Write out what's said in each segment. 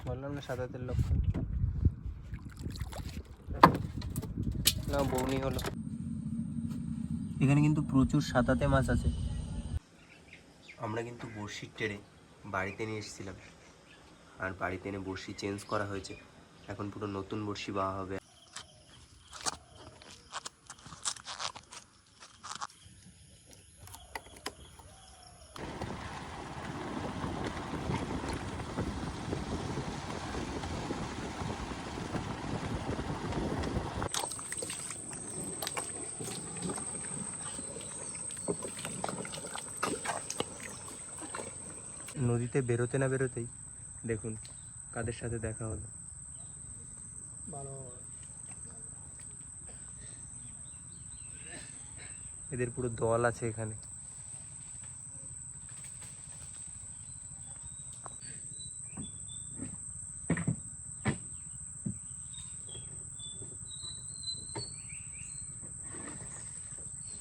বললাম না সাঁতারের লক্ষণ। না বৌনি হলো। এখানে কিন্তু প্রচুর সাঁতাতে মাছ আছে। আমরা কিন্তু বড়শির টেরে বাড়িতে নিয়ে এসেছিলাম, আর বাড়িতে এনে বড়শি চেঞ্জ করা হয়েছে। এখন পুরো নতুন বড়শি বাওয়া হবে। নদীতে বেরোতে না বেরোতেই দেখুন কাদের সাথে দেখা হলো। এদের পুরো দল আছে এখানে।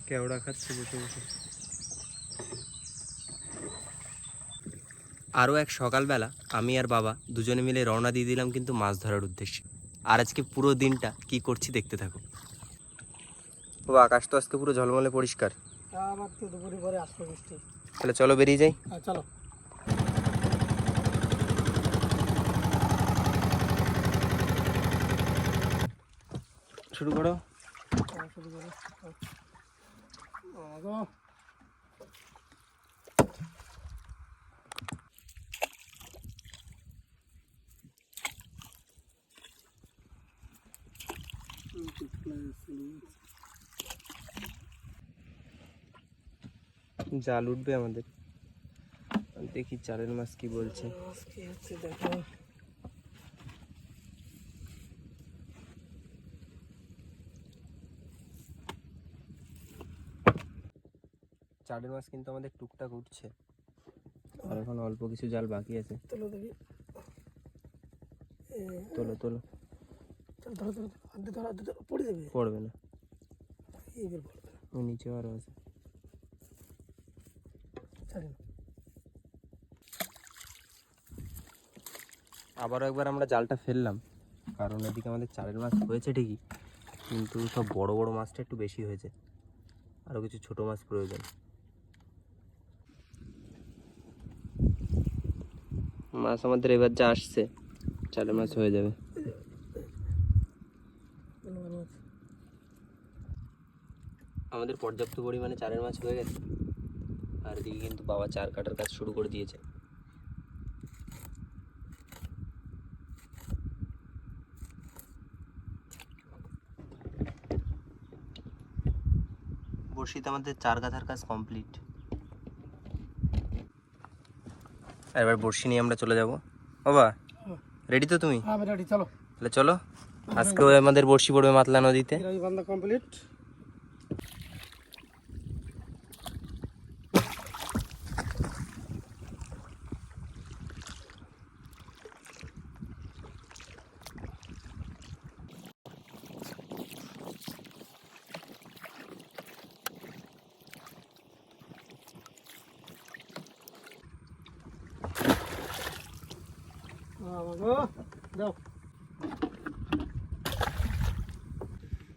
কেওড়া খাচ্ছে বসে বসে। আরও এক সকালবেলা আমি আর বাবা দুজনে মিলে রওনা দিয়ে দিলাম কিন্তু মাছ ধরার উদ্দেশ্যে। আর আজকে পুরো দিনটা কি করছি দেখতে থাকো। ও আকাশ তো আজকে পুরো ঝলমলে পরিষ্কার। তাহলে চলো বেরিয়ে যাই। চলো শুরু করো। জাল উঠবে আমাদের। দেখি চারের মাছ কি বলছে। চারের মাছ কিন্তু আমাদের টুকটাক উঠছে, আর এখন অল্প কিছু জাল বাকি আছে। তোলো দেখি, তোলো তোলো। ধরো ধরো, পড়ে যাবে। পড়বে না, এইবার পড়বে না। ওই নিচে আরও আছে। আবারও একবার আমরা জালটা ফেললাম, কারণ এদিকে আমাদের চারের মাছ হয়েছে ঠিকই, কিন্তু সব বড় বড় মাছটা একটু বেশি হয়েছে। আরও কিছু ছোট মাছ প্রয়োজন। মাছ আমাদের এবার যা আসছে চারের মাছ হয়ে যাবে। আমাদের পর্যাপ্ত পরিমাণে চারের মাছ হয়ে গেছে, আর এদিকে কিন্তু বাবা চার কাটার কাজ শুরু করে দিয়েছে। বড়শিতে আমাদের চার গাথার কাজ কমপ্লিট। এবার বড়শি নিয়ে আমরা চলে যাব। বাবা রেডি তো তুমি? আমি রেডি, চলো। তাহলে চলো, আজকে আমাদের বড়শি পড়বে মাতলা নদীতে। বান্দা কমপ্লিট।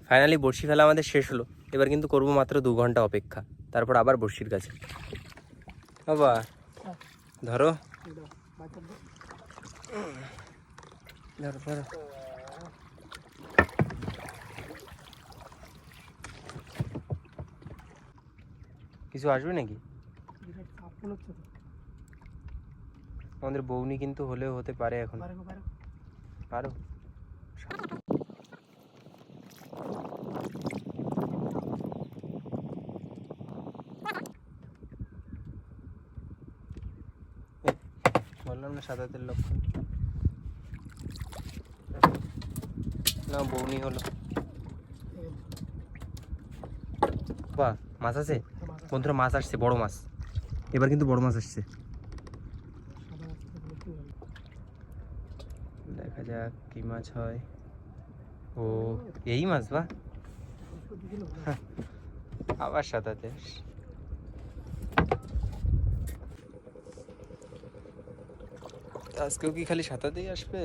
ফাইনালি বড়শি ফেলা আমাদের শেষ হলো। এবার কিন্তু করবো মাত্র 2 ঘন্টা অপেক্ষা, তারপর আবার বড়শির কাছে। বাবা ধরো ধরো ধরো। কিছু আসবে নাকি? আমাদের বৌনি কিন্তু হলেও হতে পারে এখন। পারো। বললাম না সাঁতারের লক্ষণ। না বৌনি হলো। বাহ মাছ আছে বন্ধুরা, মাছ আসছে, বড় মাছ। এবার কিন্তু বড় মাছ আসছে, দেখা যাক কি মাছ হয়। ও এই মাছ, বাহ আবার সাঁতাতে। আজকেও কি খালি সাঁতারতেই আসবে?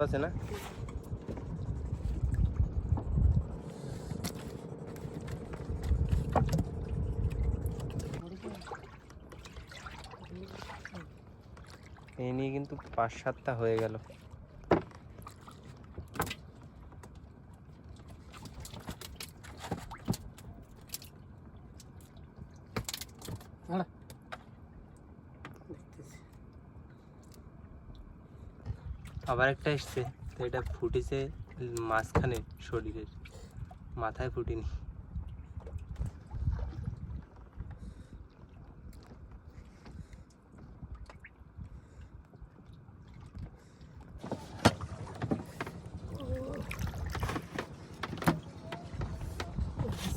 আছে না? এই নিয়ে কিন্তু 5-7টা হয়ে গেল। দাঁড়া দেখতেছি। আবার একটা এসছে, তো এটা ফুটেছে মাঝখানে শরীরের, মাথায় ফুটিনি।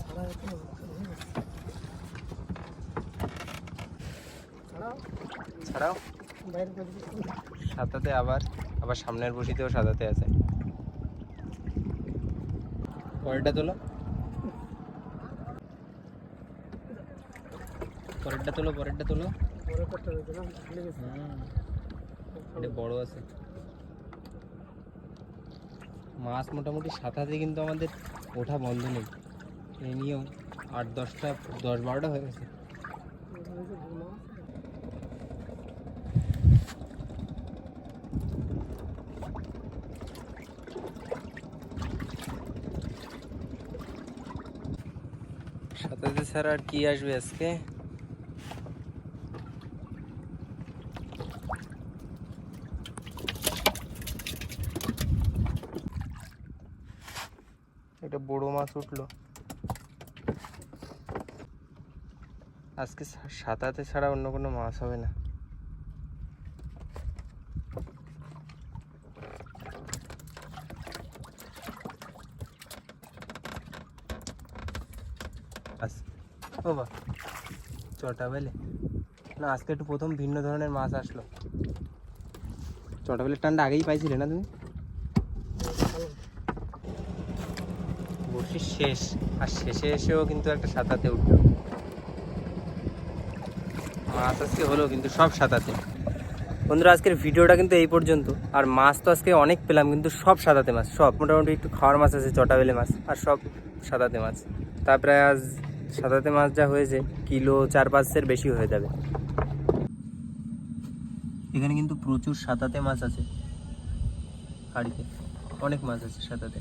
ছাড়া যেত না, ছাড়াও ছাড়াও বাইরে করে দিচ্ছি। সাঁতাতে আবার আবার সামনের বসিতেও সাঁতাতে আছে। পরেরটা তোলো, পরেরটা তোলো, পরেরটা তোলো। বড় করতে হবে না, ভুলে গেছি। এটা বড় আছে মাছ। মোটামুটি সাঁতাতে কিন্তু আমাদের ওঠা বন্ধ নেই। এই নিয়েও 8-10টা 10-12টা হয়ে গেছে। সাঁতাতে ছাড়া আর কি আসবে আজকে? একটা বড় মাছ উঠলো আজকে। সাঁতাতে ছাড়া অন্য কোনো মাছ হবে না। বাবা চটা বেলে না, আজকে একটু প্রথম ভিন্ন ধরনের মাছ আসলো। চটা বেলের টানটা আগেই পাইছিলে না তুমি? বড়শি শেষ, আর শেষে এসেও কিন্তু একটা সাঁতাতে উঠলো মাছ। আজকে হলো কিন্তু সব সাঁতাতে। বন্ধুরা আজকের ভিডিওটা কিন্তু এই পর্যন্ত। আর মাছ তো আজকে অনেক পেলাম, কিন্তু সব সাঁতাতে মাছ, সব মোটামুটি একটু খাওয়ার মাছ আছে, চটা বেলে মাছ, আর সব সাঁতাতে মাছ। তারপরে আজ সাঁতাতে মাছ যা হয়েছে কিলো 4-5-এর বেশি হয়ে যাবে। এখানে কিন্তু প্রচুর সাঁতাতে মাছ আছে, হাড়িতে অনেক মাছ আছে সাঁতাতে।